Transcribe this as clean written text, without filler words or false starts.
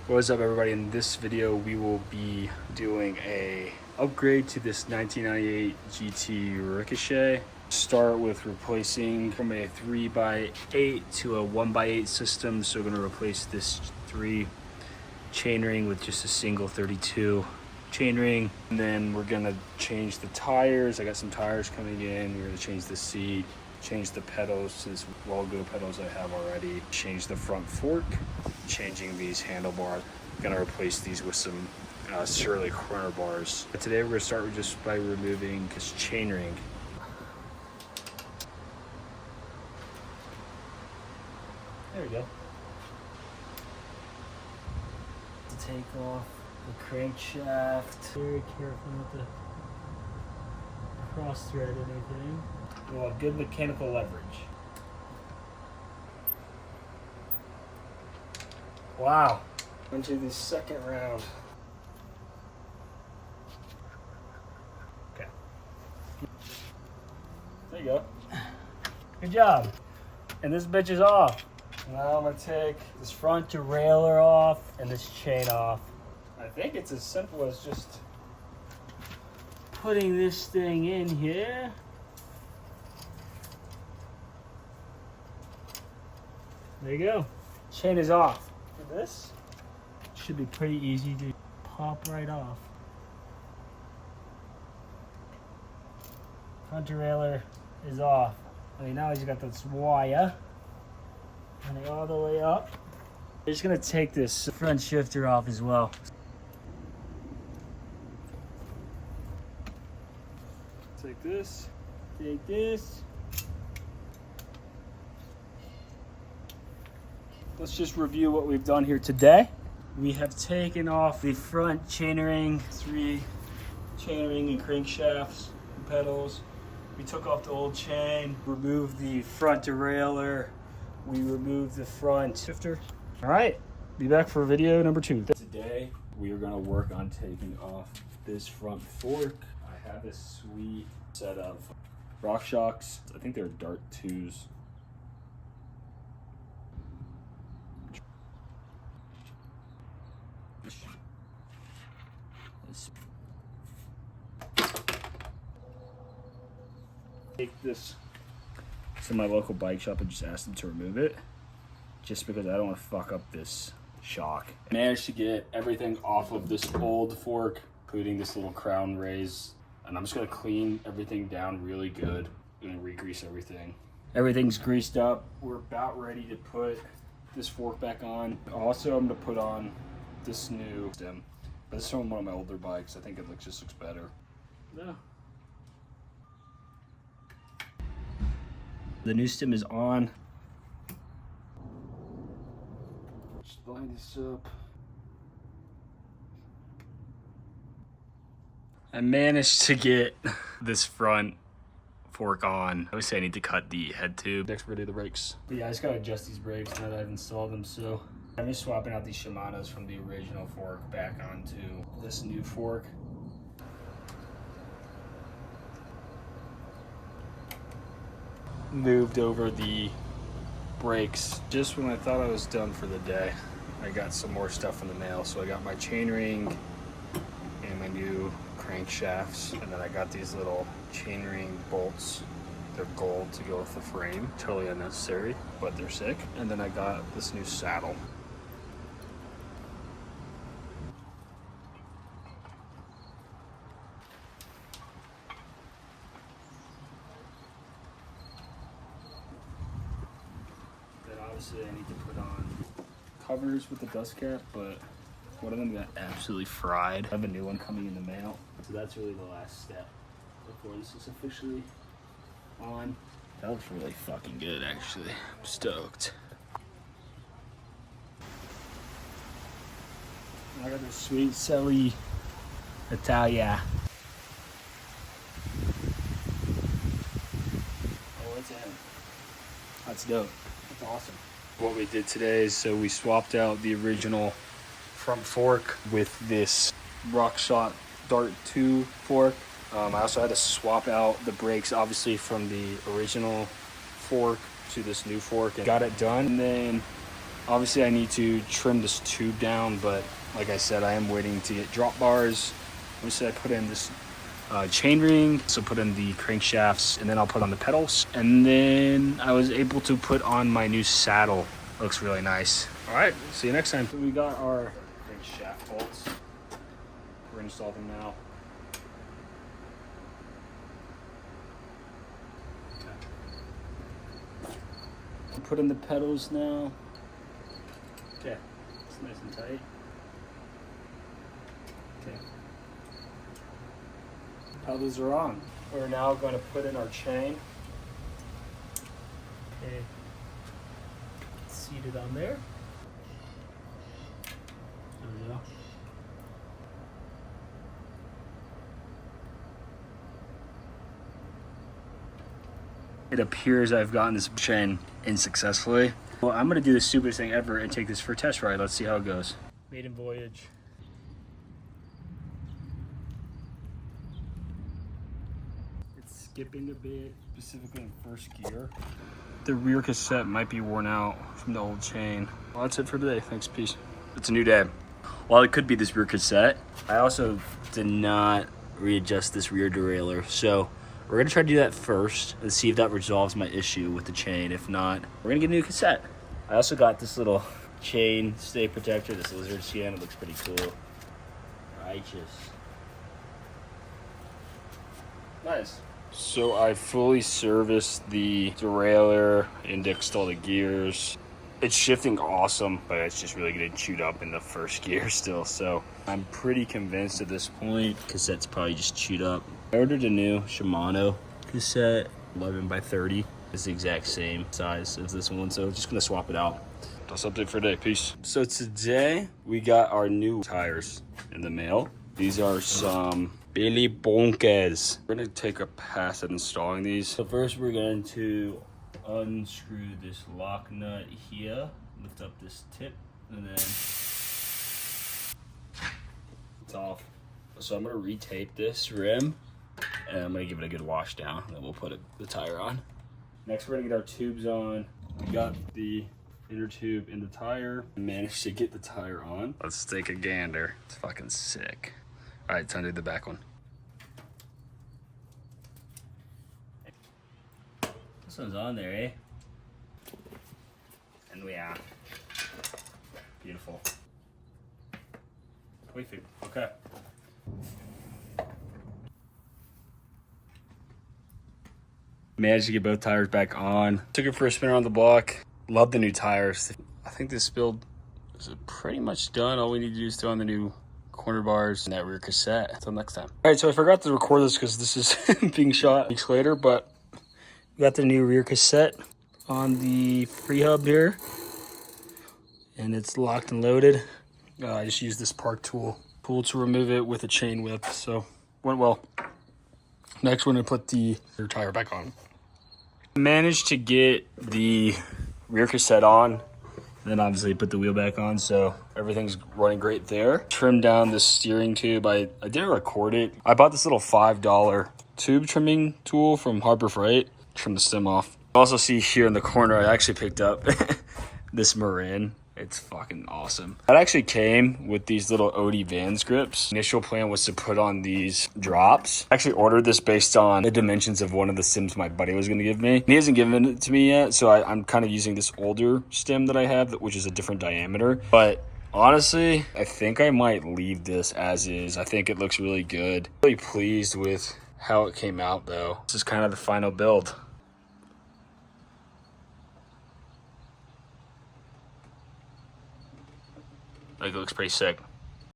What's up, everybody? In this video we will be doing a upgrade to this 1998 GT Ricochet. Start with replacing from a 3x8 to a 1x8 system. So we're going to replace this 3 chainring with just a single 32 chainring, and then we're going to change the tires. I got some tires coming in. We're going to change the seat, change the pedals to this logo pedals I have already, change the front fork, changing these handlebars. Gonna replace these with some Surly corner bars. But today we're gonna start just by removing this chainring. There we go. To take off the crankshaft. Very careful not to cross thread anything. We'll have good mechanical leverage. Wow. Into the second round. Okay. There you go. Good job. And this bitch is off. Now I'm gonna take this front derailleur off and this chain off. I think it's as simple as just putting this thing in here. There you go. Chain is off. For this, should be pretty easy to pop right off. Front derailleur is off. I mean, now he's got this wire running all the way up. I'm just gonna take this front shifter off as well. Take this. Take this. Let's just review what we've done here today. We have taken off the front chainring, 3 chainring and crankshafts and pedals. We took off the old chain, removed the front derailleur. We removed the front shifter. All right, be back for video number 2. Today, we are gonna work on taking off this front fork. I have this sweet set of RockShox. I think they're Dart 2s. Take this to my local bike shop and just ask them to remove it, just because I don't want to fuck up this shock. I managed to get everything off of this old fork, including this little crown raise, and I'm just gonna clean everything down really good and re-grease everything. Everything's greased up. We're about ready to put this fork back on. Also, I'm gonna put on this new stem. This is from one of my older bikes. I think it just looks better. Yeah. The new stem is on. Just line this up. I managed to get this front fork on. Obviously I need to cut the head tube. Next we're gonna do the brakes. But yeah, I just gotta adjust these brakes now that I've installed them. So I'm just swapping out these Shimanos from the original fork back onto this new fork. Moved over the brakes. Just when I thought I was done for the day, I got some more stuff in the mail. So I got my chainring and my new crankshafts, and then I got these little chainring bolts. They're gold to go with the frame. Totally unnecessary, but they're sick. And then I got this new saddle. Obviously I need to put on covers with the dust cap, but one of them got absolutely fried. I have a new one coming in the mail, so that's really the last step before this is officially on. That looks really fucking good, actually. I'm stoked. I got this sweet Selly Italia. Oh, it's in. That's dope. That's awesome. What we did today is, so we swapped out the original front fork with this RockShox Dart 2 fork. I also had to swap out the brakes, obviously, from the original fork to this new fork, and got it done. And then Obviously I need to trim this tube down, but like I said, I am waiting to get drop bars. Obviously I put in this chain ring, so put in the crankshafts, and then I'll put on the pedals. And then I was able to put on my new saddle. Looks really nice. All right, see you next time. So we got our crankshaft bolts. We're gonna install them now. Put in the pedals now. Okay, it's nice and tight. Okay. Pedals are on. We're now going to put in our chain. Okay. Seated on there. There we go. It appears I've gotten this chain in successfully. Well, I'm gonna do the stupidest thing ever and take this for a test ride. Let's see how it goes. Maiden voyage. It's skipping a bit, specifically in first gear. The rear cassette might be worn out from the old chain. Well, that's it for today. Thanks, peace. It's a new day. While it could be this rear cassette, I also did not readjust this rear derailleur. So we're gonna try to do that first and see if that resolves my issue with the chain. If not, we're gonna get a new cassette. I also got this little chain stay protector, this lizard skin. It looks pretty cool. Righteous. Nice. So I fully serviced the derailleur, indexed all the gears. It's shifting awesome, but it's just really getting chewed up in the first gear still. So I'm pretty convinced at this point, cassette's probably just chewed up. I ordered a new Shimano cassette, 11 by 30. It's the exact same size as this one, so just gonna swap it out. That's update for today, peace. So today, we got our new tires in the mail. These are some Billy Bonkers. We're gonna take a pass at installing these. So first we're going to unscrew this lock nut here, lift up this tip, and then it's off. So I'm gonna retape this rim, and I'm gonna give it a good wash down, and then we'll put the tire on. Next we're gonna get our tubes on. We got the inner tube in the tire. Managed to get the tire on. Let's take a gander. It's fucking sick. All right, time to do the back one. This one's on there, eh? And we are. Beautiful. Perfect. Okay. Managed to get both tires back on. Took it for a spin around the block. Love the new tires. I think this build is pretty much done. All we need to do is throw on the new corner bars and that rear cassette. Until next time. All right, so I forgot to record this because this is being shot weeks later, but we got the new rear cassette on the free hub here, and it's locked and loaded. I just used this park tool to remove it with a chain whip, so went well. Next, we're gonna put the rear tire back on. Managed to get the rear cassette on, then obviously put the wheel back on, so everything's running great there. Trimmed down the steering tube. I didn't record it. I bought this little $5 tube trimming tool from Harbor Freight. Trim the stem off. Also see here in the corner, I actually picked up this Marin. It's fucking awesome. That actually came with these little OD Vans grips. Initial plan was to put on these drops. I actually ordered this based on the dimensions of one of the stems my buddy was gonna give me. He hasn't given it to me yet, so I'm kind of using this older stem that I have, which is a different diameter. But honestly, I think I might leave this as is. I think it looks really good. Really pleased with how it came out though. This is kind of the final build. Like, it looks pretty sick.